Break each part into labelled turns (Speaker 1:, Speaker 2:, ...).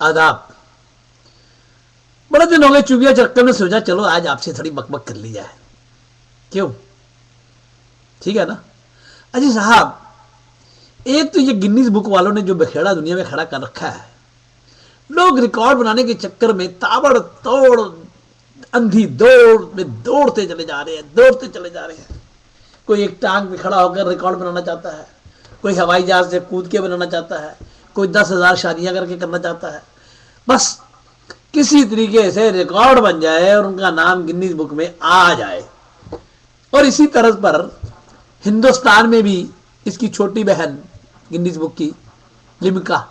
Speaker 1: आदाब। बड़े दिन हो गए चुबिया चक्कर में, सोचा चलो आज आपसे थोड़ी बकबक कर ली जाए। क्यों? ठीक है ना? अजी साहब, एक तो ये गिनीज बुक वालों ने जो बखेड़ा दुनिया में खड़ा कर रखा है, लोग रिकॉर्ड बनाने के चक्कर में ताबड़ तोड़ अंधी दौड़ में दौड़ते चले जा रहे हैं, दौड़ते चले जा रहे हैं। कोई एक टांग पे खड़ा होकर रिकॉर्ड बनाना चाहता है, कोई हवाई जहाज से कूद के बनाना चाहता है, कोई 10,000 शादियां करके करना चाहता है। बस किसी तरीके से रिकॉर्ड बन जाए और उनका नाम गिनीज बुक में आ जाए। और इसी तरह पर हिंदुस्तान में भी इसकी छोटी बहन गिनीज बुक की Limca,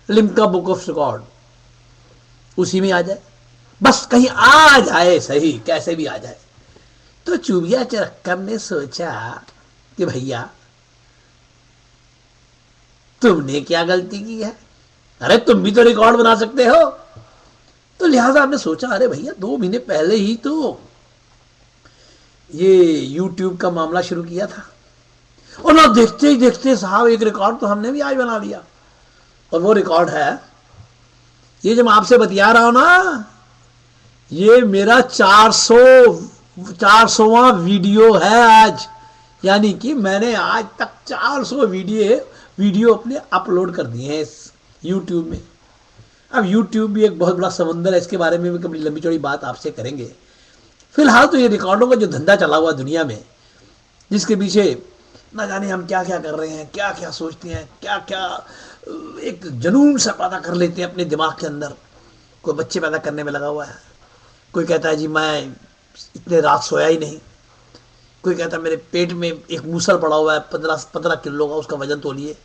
Speaker 1: Limca book of record, उसी में आ जाए। बस कहीं आ जाए सही, कैसे भी आ जाए। तो चूबिया चरक्कम ने सोचा कि भैया तुमने क्या गलती की है, अरे तुम भी तो रिकॉर्ड बना सकते हो। तो लिहाजा हमने सोचा अरे भैया 2 महीने पहले ही तो ये यूट्यूब का मामला शुरू किया था, और ना देखते ही देखते साहब एक रिकॉर्ड तो हमने भी आज बना लिया। और वो रिकॉर्ड है ये जो मैं आपसे बतिया रहा हूं ना, ये मेरा 400वां वीडियो है आज। यानी कि मैंने आज तक 400 वीडियो अपने अपलोड कर दिए हैं इस यूट्यूब में। अब यूट्यूब भी एक बहुत बड़ा समंदर है, इसके बारे में भी कभी लंबी चौड़ी बात आपसे करेंगे। फिलहाल तो ये रिकॉर्डों का जो धंधा चला हुआ दुनिया में, जिसके पीछे ना जाने हम क्या क्या कर रहे हैं, क्या क्या सोचते हैं, क्या क्या एक जुनून सा पैदा कर लेते हैं अपने दिमाग के अंदर। कोई बच्चे पैदा करने में लगा हुआ है, कोई कहता है जी मैं इतने रात सोया ही नहीं, कोई कहता है मेरे पेट में एक मूसल पड़ा हुआ है 15 किलो का, उसका वजन तोलिए।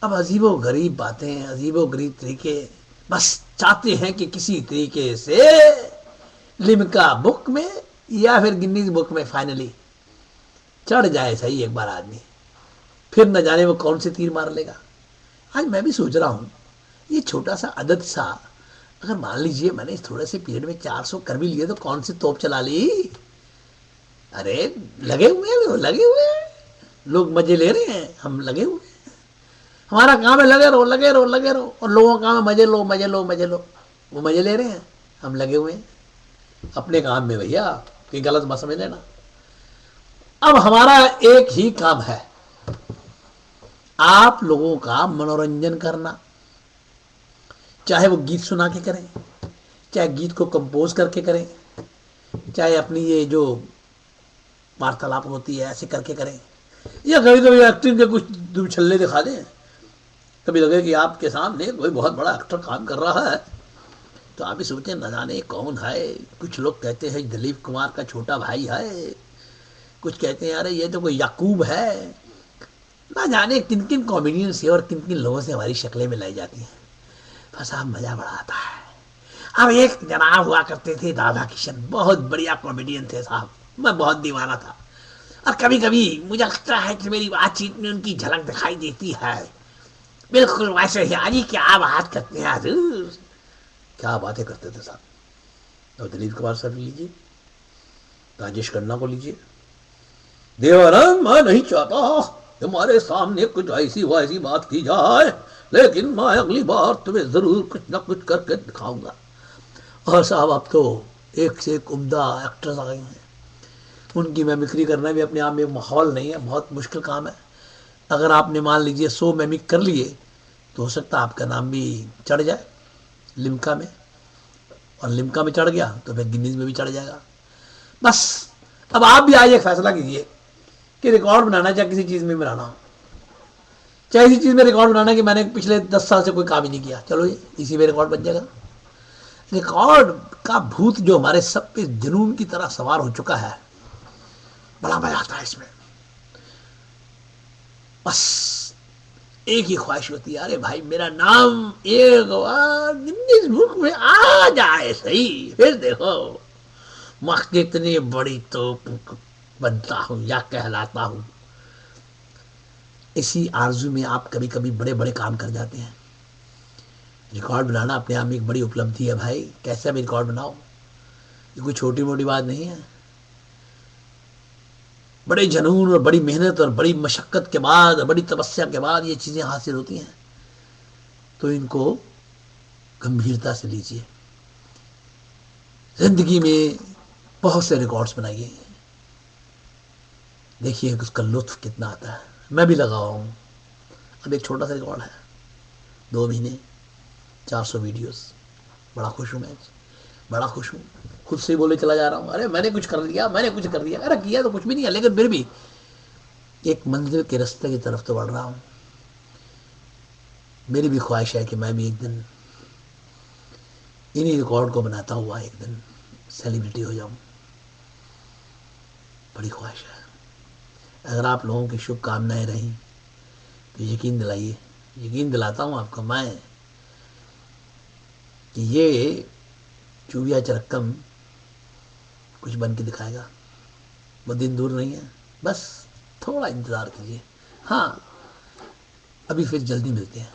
Speaker 1: अब अजीबो गरीब बातें, अजीबो गरीब तरीके, बस चाहते हैं कि किसी तरीके से लिम्का बुक में या फिर गिनीज बुक में फाइनली चढ़ जाए सही एक बार आदमी, फिर न जाने वो कौन से तीर मार लेगा। आज मैं भी सोच रहा हूं ये छोटा सा अदद सा, अगर मान लीजिए मैंने इस थोड़े से पीरियड में 400 कर भी लिए तो कौन सी तोप चला ली। अरे लगे हुए हैं, लगे हुए हैं लोग, मजे ले रहे हैं, हम लगे हुए हैं। हमारा काम है लगे रहो लगे रहो लगे रहो, और लोगों का काम है मजे लो मजे लो मजे लो। वो मजे ले रहे हैं, हम लगे हुए हैं अपने काम में भैया, कि गलत मत समझ लेना। अब हमारा एक ही काम है, आप लोगों का मनोरंजन करना। चाहे वो गीत सुना के करें, चाहे गीत को कंपोज करके करें, चाहे अपनी ये जो वार्तालाप होती है ऐसे करके करें, या कभी कभी एक्टिंग के कुछ दुछल्ले दिखा दें। कभी लगे कि आपके सामने कोई बहुत बड़ा एक्टर काम कर रहा है तो आप भी सोचें न जाने कौन है। कुछ लोग कहते हैं दिलीप कुमार का छोटा भाई है, कुछ कहते हैं अरे ये तो कोई याकूब है। ना जाने किन किन कॉमेडियन से और किन किन लोगों से हमारी शक्लें मिलाई जाती हैं। बस आप मजा बड़ा आता है। अब एक जनाब हुआ करते थे राधा किशन, बहुत बढ़िया कॉमेडियन थे साहब, मैं बहुत दीवाना था। और कभी कभी मुझे लगता है कि मेरी बातचीत में उनकी झलक दिखाई देती है, बिल्कुल वैसे ही। अजी क्या बात करते हैं हजूर, क्या बातें करते थे साहब। और दिलीप कुमार साहब लीजिए, राजेश खन्ना को लीजिए, देवानंद मैं नहीं चाहता तुम्हारे सामने कुछ ऐसी वैसी बात की जाए, लेकिन मैं अगली बार तुम्हें जरूर कुछ ना कुछ करके दिखाऊंगा। और साहब अब तो एक से एक उम्दा एक्टर्स आ गए हैं, उनकी मिमिक्री करना भी अपने आप में माहौल नहीं है, बहुत मुश्किल काम है। अगर आपने मान लीजिए 100 मिमिक कर लिए तो हो सकता है आपका नाम भी चढ़ जाए लिम्का में, और लिम्का में चढ़ गया तो फिर गिनीज में भी चढ़ जाएगा। बस अब आप भी आज एक फैसला कीजिए कि रिकॉर्ड बनाना चाहे किसी चीज़ में बनाना हो, चाहे इसी चीज़ में रिकॉर्ड बनाना कि मैंने पिछले 10 साल से कोई काम ही नहीं किया, चलो ये इसी में रिकॉर्ड बन जाएगा। रिकॉर्ड का भूत जो हमारे सब पे जुनून की तरह सवार हो चुका है, बड़ा मजा आता है इसमें। बस एक ही ख्वाहिश होती है, अरे भाई मेरा नाम एक बार गिनीज बुक में आ जाए सही, फिर देखो मैं कितनी बड़ी तोप बनता हूं या कहलाता हूं। इसी आरजू में आप कभी कभी बड़े बड़े काम कर जाते हैं। रिकॉर्ड बनाना अपने आप में एक बड़ी उपलब्धि है भाई, कैसे भी रिकॉर्ड बनाओ, ये कोई छोटी मोटी बात नहीं है। बड़े जनून और बड़ी मेहनत और बड़ी मशक्कत के बाद, बड़ी तपस्या के बाद ये चीज़ें हासिल होती हैं। तो इनको گمبھیرتا سے لیجیے. زندگی میں بہت سے ریکارڈز بنائیے, دیکھیے اس کا لطف کتنا آتا ہے. میں بھی لگا ہوا ہوں. اب ایک چھوٹا سا ریکارڈ ہے, 2 مہینے 400 ویڈیوز. بڑا خوش ہوں میں, بڑا خوش ہوں. خود سے بولے چلا جا رہا ہوں, ارے میں نے کچھ کر لیا, میں نے کچھ کر لیا. ارے کیا تو کچھ بھی نہیں ہے, لیکن پھر بھی ایک منزل کے راستے کی طرف تو بڑھ رہا ہوں. میری بھی خواہش ہے کہ میں بھی ایک دن انہی ریکارڈ کو بناتا ہوا ایک دن سیلیبریٹی ہو جاؤں. بڑی خواہش ہے. اگر آپ لوگوں کی شبھ کامنائیں رہیں تو یقین دلائیے, یقین دلاتا ہوں آپ کو میں کہ یہ چوڑیا چرکم کچھ بن کے دکھائے گا. وہ دن دور نہیں ہے, بس تھوڑا انتظار کیجیے. ہاں ابھی پھر جلدی ملتے ہیں.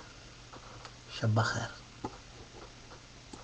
Speaker 1: شب بخیر.